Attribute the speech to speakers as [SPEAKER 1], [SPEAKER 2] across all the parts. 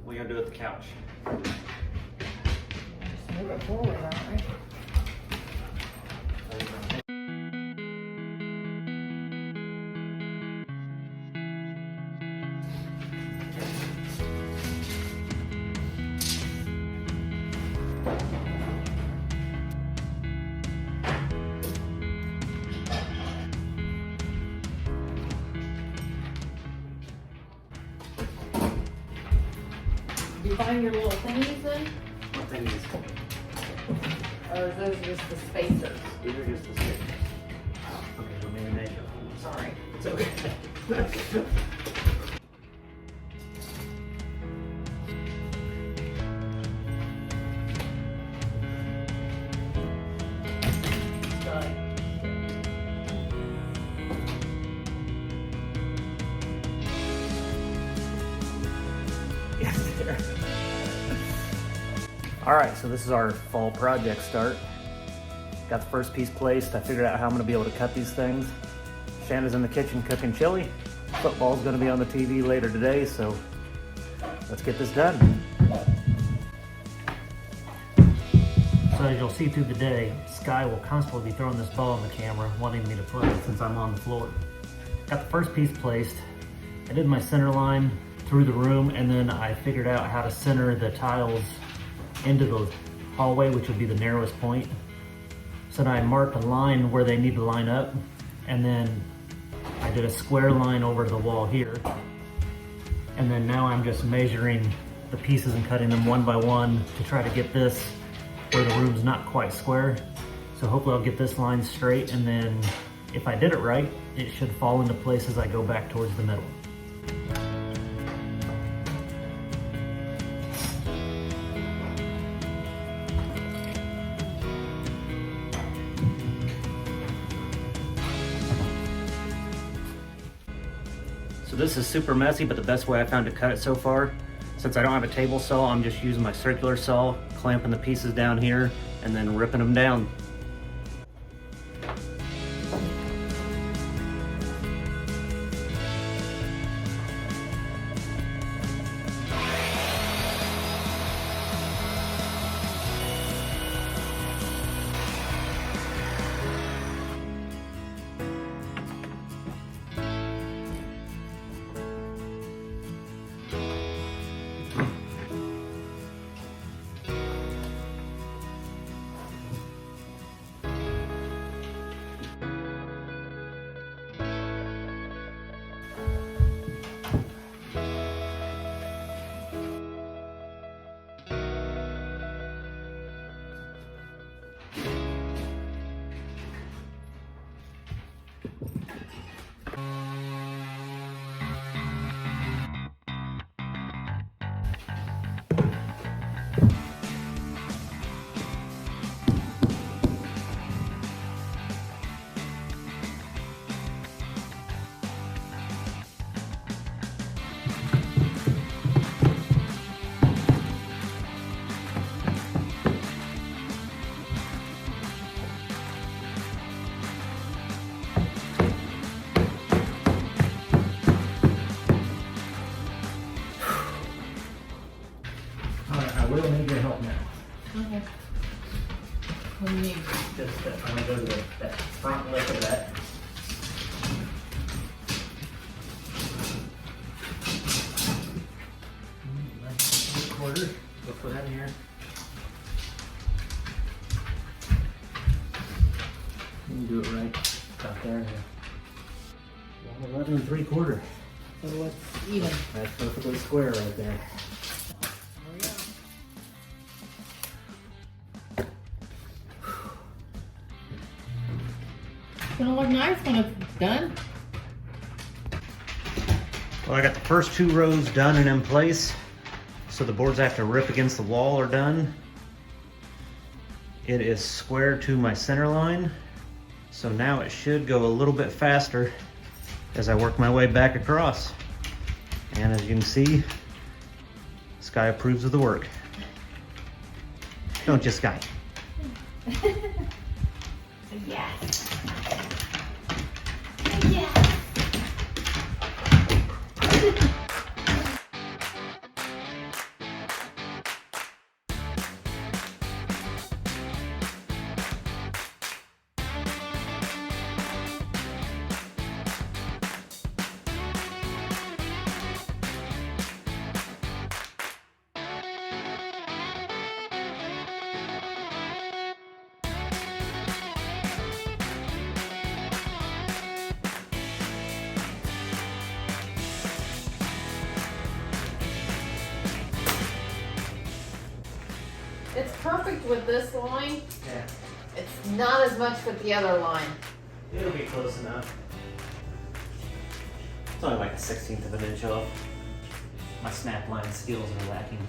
[SPEAKER 1] What are you gonna do with the couch?
[SPEAKER 2] Just move it forward, aren't we? You find your little thingies then?
[SPEAKER 1] What thing is
[SPEAKER 2] Or is those just the spacers?
[SPEAKER 1] these are just the stickers. Okay, let me make it.
[SPEAKER 2] Sorry.
[SPEAKER 1] It's okay. All right, so this is our fall project start. Got the first piece placed. I figured out how I'm gonna be able to cut these things. Shanna's in the kitchen cooking chili. Football's gonna be on the TV later today, so let's get this done. So as you'll see through the day, Sky will constantly be throwing this ball on the camera, wanting me to play since I'm on the floor. Got the first piece placed. I did my center line through the room, and then I figured out how to center the tiles into the hallway, which would be the narrowest point. So then I marked a line where they need to line up, and then I did a square line over the wall here. And then now I'm just measuring the pieces and cutting them one by one to try to get this where the room's not quite square. So hopefully I'll get this line straight, and then if I did it right, it should fall into place as I go back towards the middle. So this is super messy, but the best way I found to cut it so far, since I don't have a table saw, I'm just using my circular saw, clamping the pieces down here, and then ripping them down. I will need your help now.
[SPEAKER 2] Okay. What do you need?
[SPEAKER 1] Just I'm gonna go to that front lip of that. Quarter. We'll put that in here. You can do it right about there. 11 3/4.
[SPEAKER 2] So what's even?
[SPEAKER 1] That's perfectly square right there.
[SPEAKER 2] It's gonna look nice when it's done.
[SPEAKER 1] Well, I got the first 2 rows done and in place. So the boards I have to rip against the wall are done. It is square to my center line. So now it should go a little bit faster as I work my way back across. And as you can see, Sky approves of the work. Don't you, Sky?
[SPEAKER 2] Yes. Yes. It's perfect with this line.
[SPEAKER 1] Yeah.
[SPEAKER 2] It's not as much with the other line.
[SPEAKER 1] It'll be close enough. It's only like a 1/16 of an inch off. My snap line skills are lacking.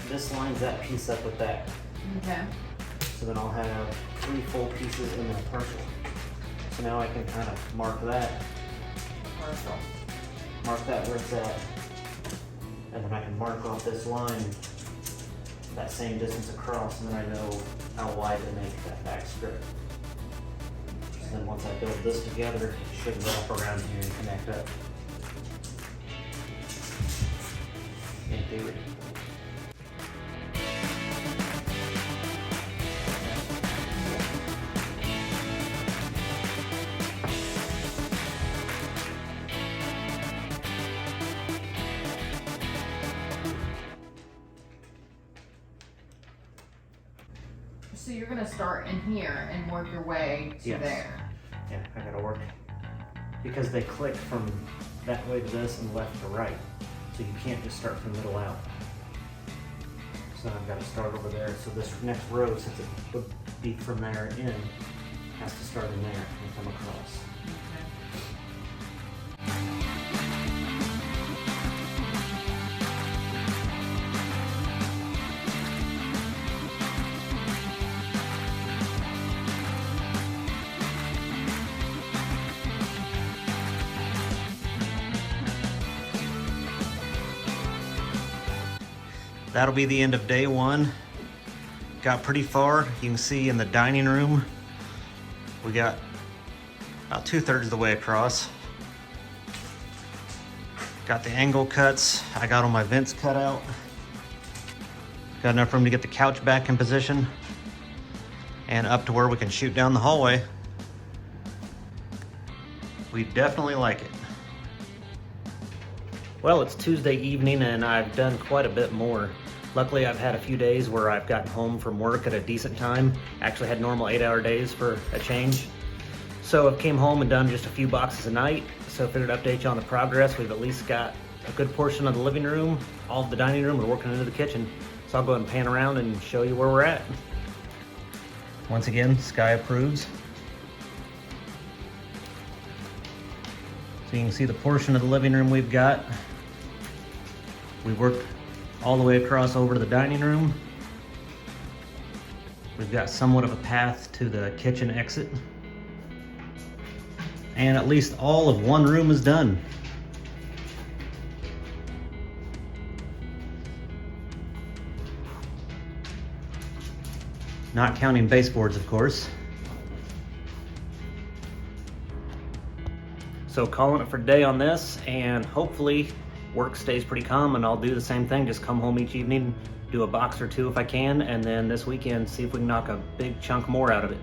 [SPEAKER 1] This lines that piece up with that.
[SPEAKER 2] Okay.
[SPEAKER 1] So then I'll have 3 full pieces and then a partial. So now I can kind of mark that.
[SPEAKER 2] Partial.
[SPEAKER 1] Mark that where it's at. And then I can mark off this line that same distance across, and then I know how wide to make that back strip. So then once I build this together, it should wrap around here and connect up. In theory.
[SPEAKER 2] So you're gonna start in here and work your way to
[SPEAKER 1] Yes.
[SPEAKER 2] there.
[SPEAKER 1] Yeah, I gotta work. Because they click from that way to this and left to right. So you can't just start from middle out. So I've gotta start over there. So this next row, since it would be from there in, has to start in there and come across. That'll be the end of day one. Got pretty far. You can see in the dining room, we got about 2/3 of the way across. Got the angle cuts. I got all my vents cut out. Got enough room to get the couch back in position and up to where we can shoot down the hallway. We definitely like it. Well, it's Tuesday evening and I've done quite a bit more. Luckily, I've had a few days where I've gotten home from work at a decent time. Actually had normal 8-hour days for a change. So I came home and done just a few boxes a night. So I figured to update you on the progress. We've at least got a good portion of the living room, all of the dining room, and working into the kitchen. So I'll go ahead and pan around and show you where we're at. Once again, Sky approves. So you can see the portion of the living room we've got. We worked all the way across over to the dining room. We've got somewhat of a path to the kitchen exit. And at least all of one room is done. Not counting baseboards, of course. So calling it for day on this, and hopefully work stays pretty calm and I'll do the same thing. Just come home each evening, do a box or two if I can, and then this weekend see if we can knock a big chunk more out of it.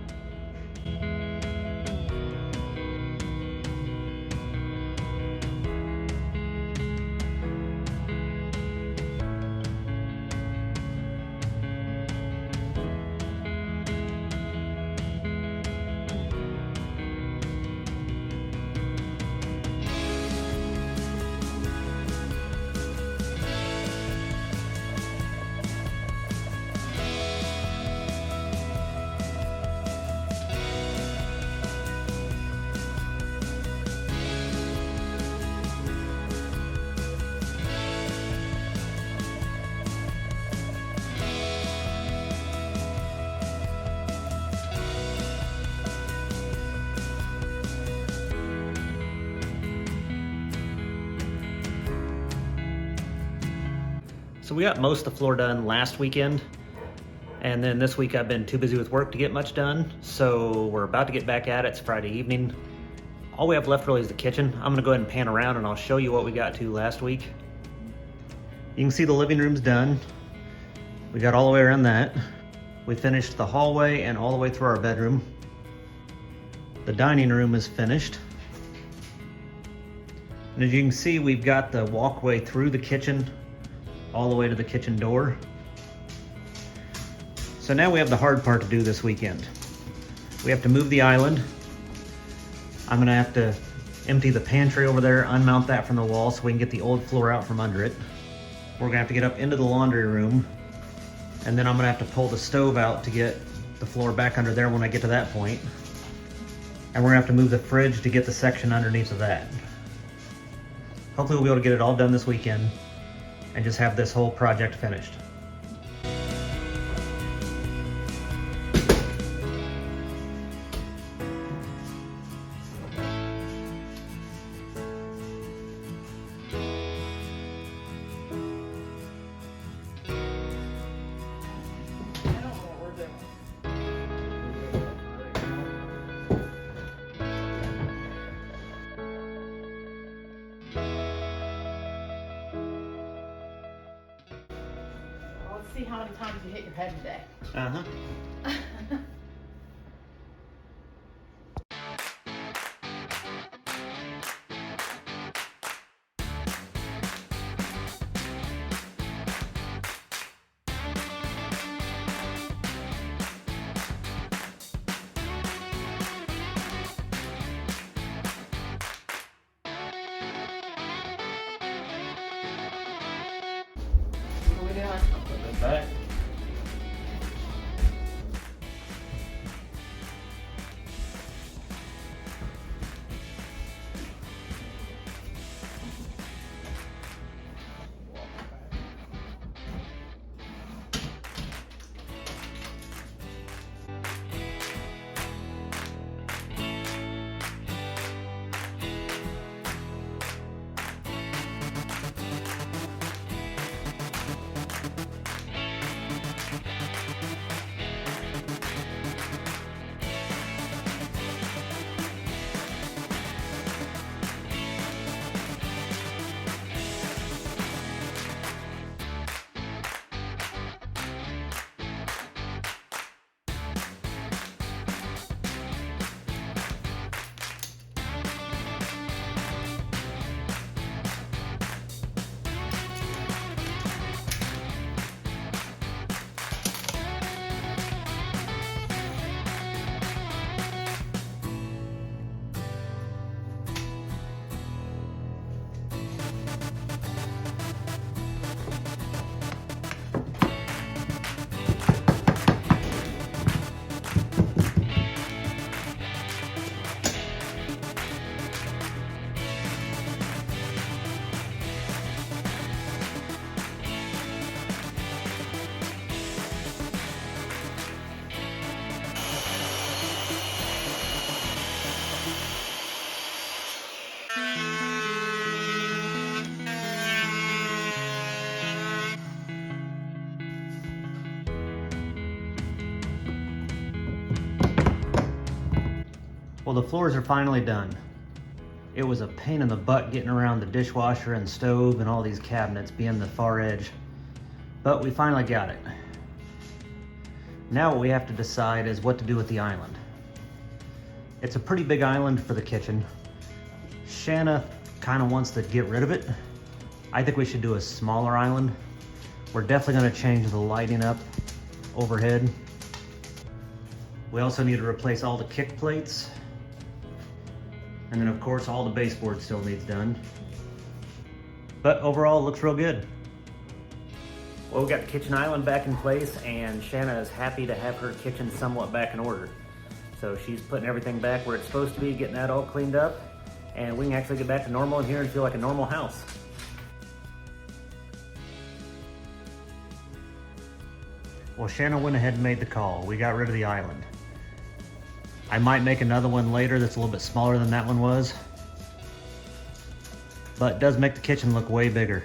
[SPEAKER 1] So we got most of the floor done last weekend, and then this week I've been too busy with work to get much done, so we're about to get back at it. It's Friday evening. All we have left really is the kitchen. I'm gonna go ahead and pan around and I'll show you what we got to last week. You can see the living room's done. We got all the way around that. We finished the hallway and all the way through our bedroom. The dining room is finished. And as you can see, we've got the walkway through the kitchen all the way to the kitchen door. So now we have the hard part to do this weekend. We have to move the island. I'm gonna have to empty the pantry over there, unmount that from the wall so we can get the old floor out from under it. We're gonna have to get up into the laundry room, and then I'm gonna have to pull the stove out to get the floor back under there when I get to that point. And we're gonna have to move the fridge to get the section underneath of that. Hopefully we'll be able to get it all done this weekend and just have this whole project finished.
[SPEAKER 2] Let's see how many times you hit your head today.
[SPEAKER 1] Uh-huh.
[SPEAKER 2] What are we doing?
[SPEAKER 1] Put it back. Well, the floors are finally done. It was a pain in the butt getting around the dishwasher and stove and all these cabinets being the far edge, but we finally got it. Now what we have to decide is what to do with the island. It's a pretty big island for the kitchen. Shanna kind of wants to get rid of it. I think we should do a smaller island. We're definitely going to change the lighting up overhead. We also need to replace all the kick plates. And then of course all the baseboard still needs done. But overall it looks real good. Well, we got the kitchen island back in place, and Shanna is happy to have her kitchen somewhat back in order. So she's putting everything back where it's supposed to be, getting that all cleaned up, and we can actually get back to normal in here and feel like a normal house. Well, Shanna went ahead and made the call. We got rid of the island. I might make another one later that's a little bit smaller than that one was, but it does make the kitchen look way bigger.